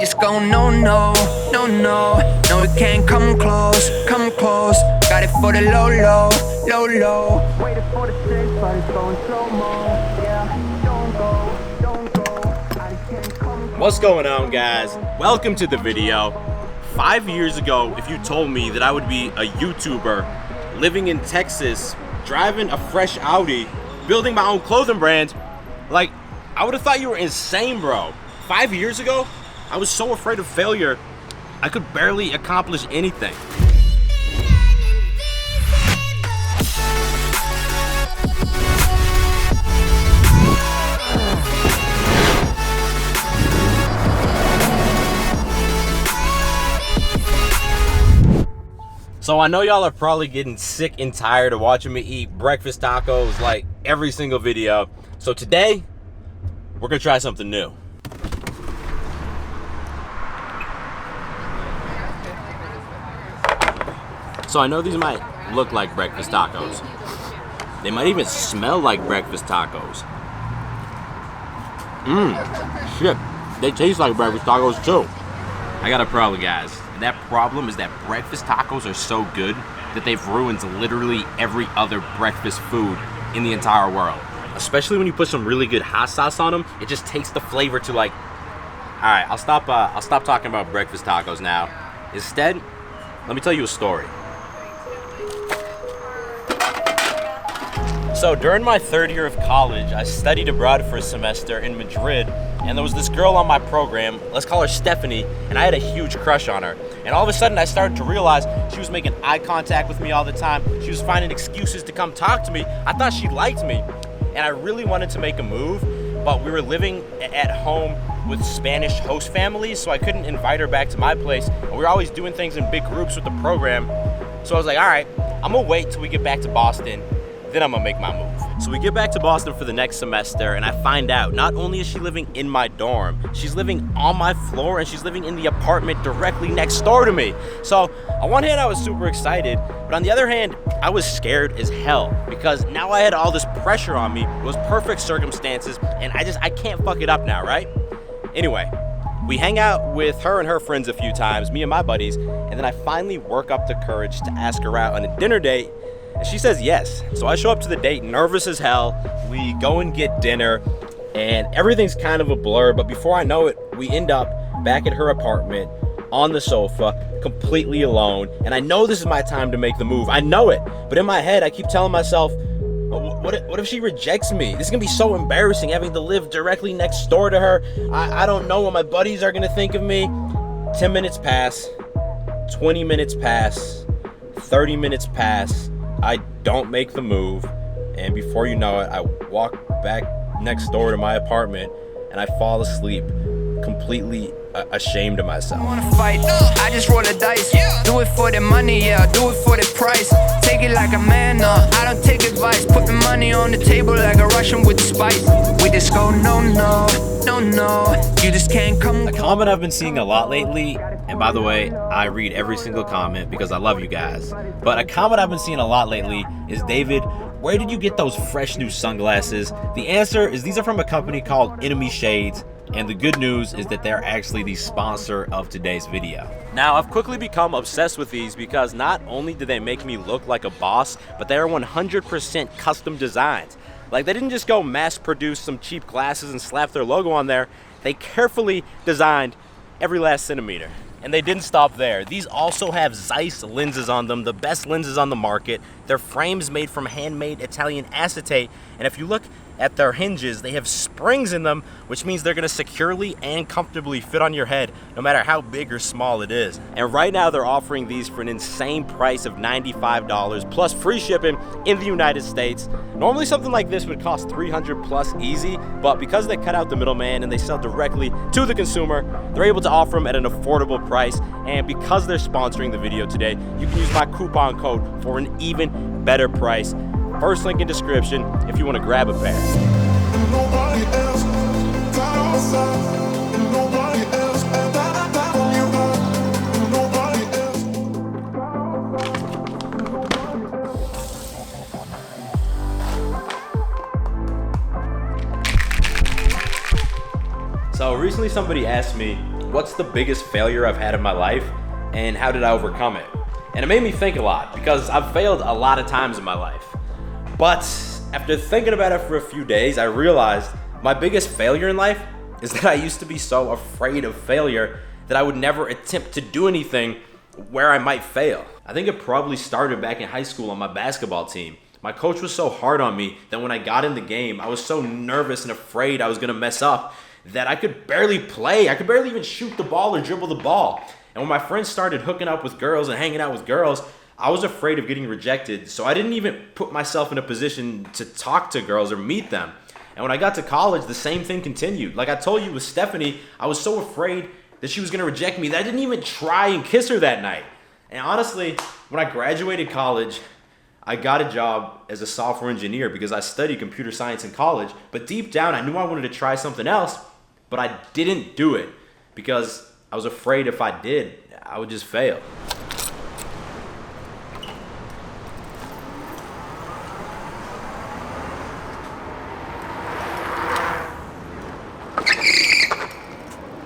just go no, no, no, no. No, we can't come close, come close. Got it for the low, low, low, low. Waited for the six, but it's going slow-mo. Yeah, don't go. I just can't come close. What's going on, guys? Welcome to the video. 5 years ago, if you told me that I would be a YouTuber living in Texas, driving a fresh Audi, building my own clothing brand, like, I would have thought you were insane, bro. 5 years ago, I was so afraid of failure, I could barely accomplish anything. So I know y'all are probably getting sick and tired of watching me eat breakfast tacos like every single video. So today, we're gonna try something new. So I know these might look like breakfast tacos. They might even smell like breakfast tacos. Shit, they taste like breakfast tacos too. I got a problem, guys. And that problem is that breakfast tacos are so good that they've ruined literally every other breakfast food in the entire world. Especially when you put some really good hot sauce on them, it just takes the flavor to like. All right, I'll stop talking about breakfast tacos now. Instead, let me tell you a story. So during my third year of college, I studied abroad for a semester in Madrid, and there was this girl on my program, let's call her Stephanie, and I had a huge crush on her. And all of a sudden I started to realize she was making eye contact with me all the time. She was finding excuses to come talk to me. I thought she liked me, and I really wanted to make a move, but we were living at home with Spanish host families, so I couldn't invite her back to my place, and we were always doing things in big groups with the program. So I was like, all right, I'm gonna wait till we get back to Boston, then I'm gonna make my move. So we get back to Boston for the next semester, and I find out not only is she living in my dorm, she's living on my floor, and she's living in the apartment directly next door to me. So on one hand, I was super excited, but on the other hand, I was scared as hell because now I had all this pressure on me. It was perfect circumstances, and I can't fuck it up now, right? Anyway, we hang out with her and her friends a few times, me and my buddies, and then I finally work up the courage to ask her out on a dinner date. And she says yes. So I show up to the date nervous as hell. We go and get dinner, and everything's kind of a blur, but before I know it, we end up back at her apartment on the sofa, completely alone. And I know this is my time to make the move. I know it. But in my head, I keep telling myself, what if she rejects me? This is gonna be so embarrassing having to live directly next door to her. I don't know what my buddies are gonna think of me. 10 minutes pass, 20 minutes pass, 30 minutes pass. I don't make the move, and before you know it, I walk back next door to my apartment and I fall asleep, completely ashamed of myself. I wanna fight, I just roll the dice. Do it for the money, yeah, do it for the price. Take it like a man, I don't take advice. Put the money on the table like a Russian with spice. We just go no, no, no, no. You just can't come. A comment I've been seeing a lot lately, and by the way, I read every single comment because I love you guys. But a comment I've been seeing a lot lately is, David, where did you get those fresh new sunglasses? The answer is these are from a company called Enemy Shades. And the good news is that they're actually the sponsor of today's video. Now, I've quickly become obsessed with these because not only do they make me look like a boss, but they are 100% custom designs. Like, they didn't just go mass produce some cheap glasses and slap their logo on there. They carefully designed every last centimeter. And they didn't stop there. These also have Zeiss lenses on them, the best lenses on the market. Their frames made from handmade Italian acetate. And if you look at their hinges, they have springs in them, which means they're gonna securely and comfortably fit on your head, no matter how big or small it is. And right now they're offering these for an insane price of $95 plus free shipping in the United States. Normally something like this would cost $300 plus easy, but because they cut out the middleman and they sell directly to the consumer, they're able to offer them at an affordable price. And because they're sponsoring the video today, you can use my coupon code for an even better price. First link in description if you want to grab a pair. Nobody else, nobody else, nobody else. So recently somebody asked me, what's the biggest failure I've had in my life and how did I overcome it? And it made me think a lot because I've failed a lot of times in my life. But after thinking about it for a few days, I realized my biggest failure in life is that I used to be so afraid of failure that I would never attempt to do anything where I might fail. I think it probably started back in high school on my basketball team. My coach was so hard on me that when I got in the game, I was so nervous and afraid I was gonna mess up that I could barely play. I could barely even shoot the ball or dribble the ball. And when my friends started hooking up with girls and hanging out with girls, I was afraid of getting rejected, so I didn't even put myself in a position to talk to girls or meet them. And when I got to college, the same thing continued. Like I told you with Stephanie, I was so afraid that she was gonna reject me that I didn't even try and kiss her that night. And honestly, when I graduated college, I got a job as a software engineer because I studied computer science in college, but deep down I knew I wanted to try something else, but I didn't do it because I was afraid if I did, I would just fail.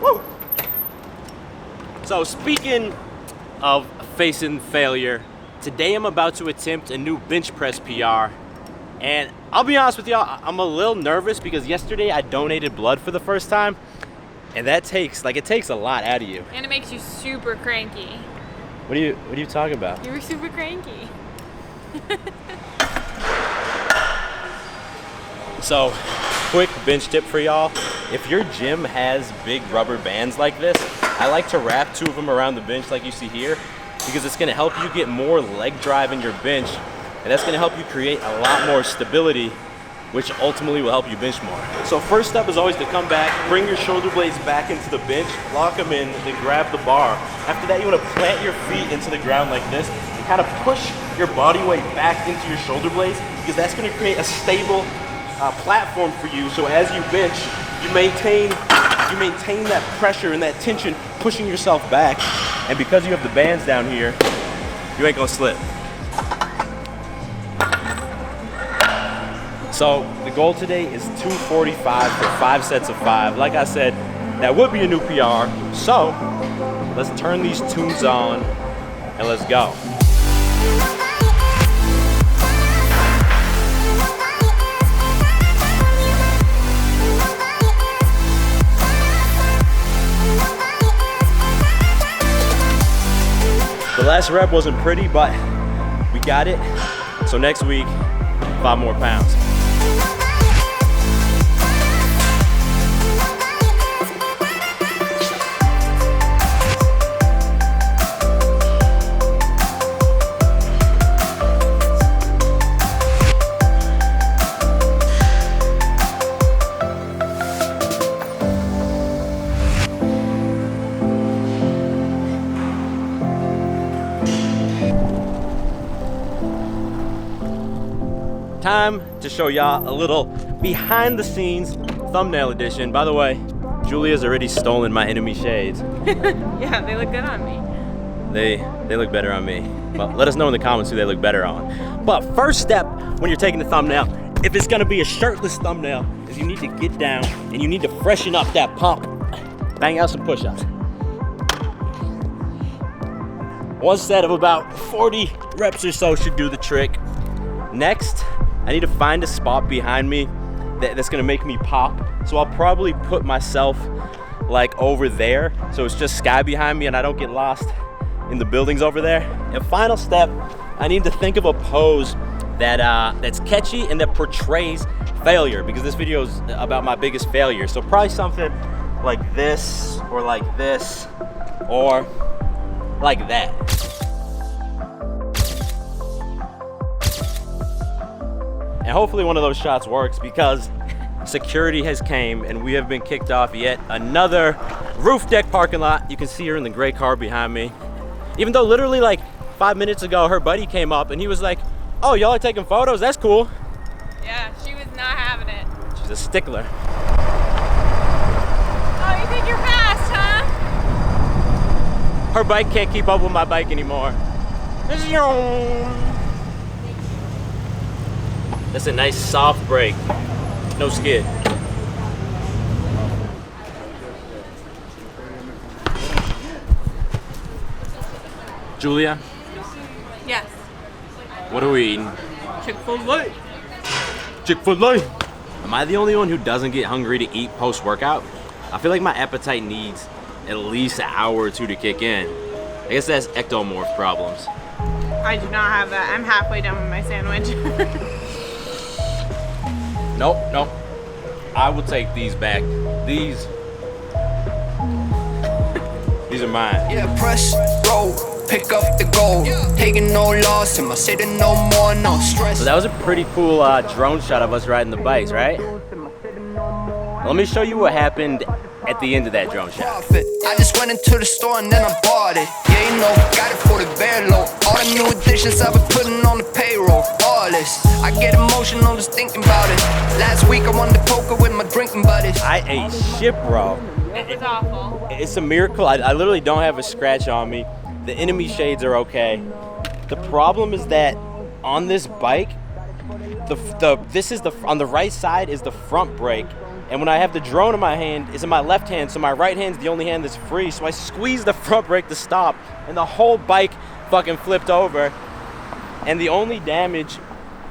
Woo! So speaking of facing failure, today I'm about to attempt a new bench press PR, and I'll be honest with y'all, I'm a little nervous because yesterday I donated blood for the first time, and that takes a lot out of you. And it makes you super cranky. What are you talking about? You were super cranky. So, quick bench tip for y'all. If your gym has big rubber bands like this, I like to wrap 2 of them around the bench like you see here, because it's gonna help you get more leg drive in your bench, and that's gonna help you create a lot more stability, which ultimately will help you bench more. So first step is always to come back, bring your shoulder blades back into the bench, lock them in, then grab the bar. After that, you wanna plant your feet into the ground like this, and kind of push your body weight back into your shoulder blades, because that's gonna create a stable platform for you, so as you bench, you maintain that pressure and that tension, pushing yourself back, and because you have the bands down here, you ain't gonna slip. So the goal today is 245 for 5 sets of 5. Like I said, that would be a new PR, so let's turn these tunes on and let's go. The last rep wasn't pretty, but we got it. So next week, 5 more pounds. Time to show y'all a little behind the scenes thumbnail edition. By the way, Julia's already stolen my enemy shades. Yeah, they look good on me. They look better on me. Well, let us know in the comments who they look better on. But first step when you're taking the thumbnail, if it's gonna be a shirtless thumbnail, is you need to get down and you need to freshen up that pump. Bang out some push-ups. One set of about 40 reps or so should do the trick. Next, I need to find a spot behind me that's gonna make me pop. So I'll probably put myself like over there, so it's just sky behind me and I don't get lost in the buildings over there. And final step, I need to think of a pose that's catchy and that portrays failure, because this video is about my biggest failure. So probably something like this, or like this, or like that. And hopefully one of those shots works, because security has came and we have been kicked off yet another roof deck parking lot. You can see her in the gray car behind me. Even though literally like 5 minutes ago, her buddy came up and he was like, "Oh, y'all are taking photos? That's cool." Yeah, she was not having it. She's a stickler. Oh, you think you're fast, huh? Her bike can't keep up with my bike anymore. That's a nice soft brake, no skid. Julia, Yes. what are we eating? Chick-fil-A. Chick-fil-A. Am I the only one who doesn't get hungry to eat post-workout? I feel like my appetite needs at least an hour or two to kick in. I guess that's ectomorph problems. I do not have that. I'm halfway done with my sandwich. Nope. I will take these back. These are mine. Yeah, press roll, pick up the gold. Taking no loss in my city, no more, no stress. So that was a pretty cool drone shot of us riding the bikes, right? Let me show you what happened at the end of that drone shot. I just went into the store and then I bought it. Yeah, you know, got it for the bare low. All the new additions I've been putting on the payroll. All this, I get emotional just thinking about it. Last week I won the poker with my drinking buddies. I ate shit, bro. It was awful. It's a miracle. I literally don't have a scratch on me. The enemy shades are okay. The problem is that on this bike, on the right side is the front brake. And when I have the drone in my hand, it's in my left hand, so my right hand's the only hand that's free. So I squeeze the front brake to stop, and the whole bike fucking flipped over. And the only damage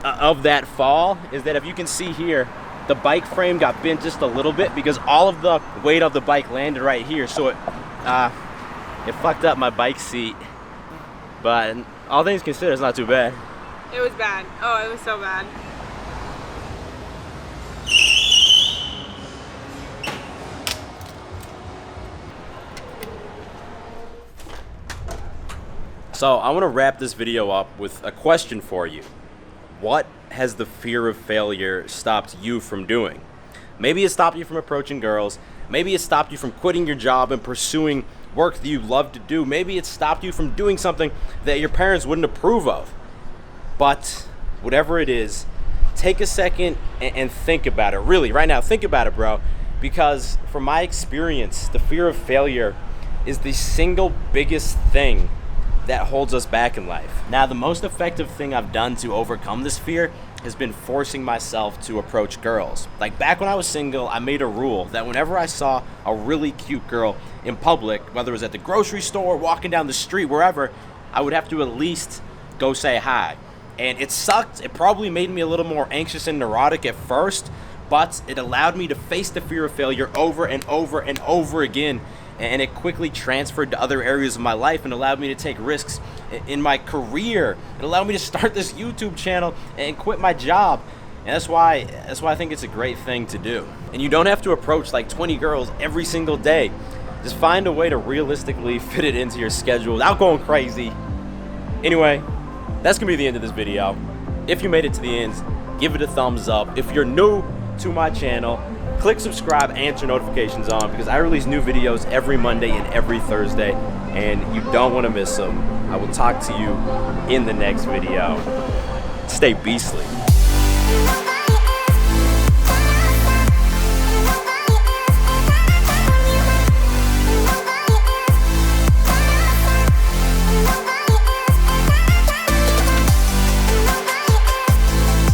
of that fall is that if you can see here, the bike frame got bent just a little bit because all of the weight of the bike landed right here. So it fucked up my bike seat. But all things considered, it's not too bad. It was bad. Oh, it was so bad. So I want to wrap this video up with a question for you. What has the fear of failure stopped you from doing? Maybe it stopped you from approaching girls. Maybe it stopped you from quitting your job and pursuing work that you love to do. Maybe it stopped you from doing something that your parents wouldn't approve of. But whatever it is, take a second and think about it. Really, right now, think about it, bro. Because from my experience, the fear of failure is the single biggest thing that holds us back in life. Now, the most effective thing I've done to overcome this fear has been forcing myself to approach girls. Like back when I was single, I made a rule that whenever I saw a really cute girl in public, whether it was at the grocery store, walking down the street, wherever, I would have to at least go say hi. And it sucked. It probably made me a little more anxious and neurotic at first, but it allowed me to face the fear of failure over and over and over again. And it quickly transferred to other areas of my life and allowed me to take risks in my career. It allowed me to start this YouTube channel and quit my job. And that's why I think it's a great thing to do. And you don't have to approach like 20 girls every single day. Just find a way to realistically fit it into your schedule without going crazy. Anyway, that's gonna be the end of this video. If you made it to the end, give it a thumbs up. If you're new to my channel, click subscribe and turn notifications on because I release new videos every Monday and every Thursday and you don't want to miss them. I will talk to you in the next video. Stay beastly.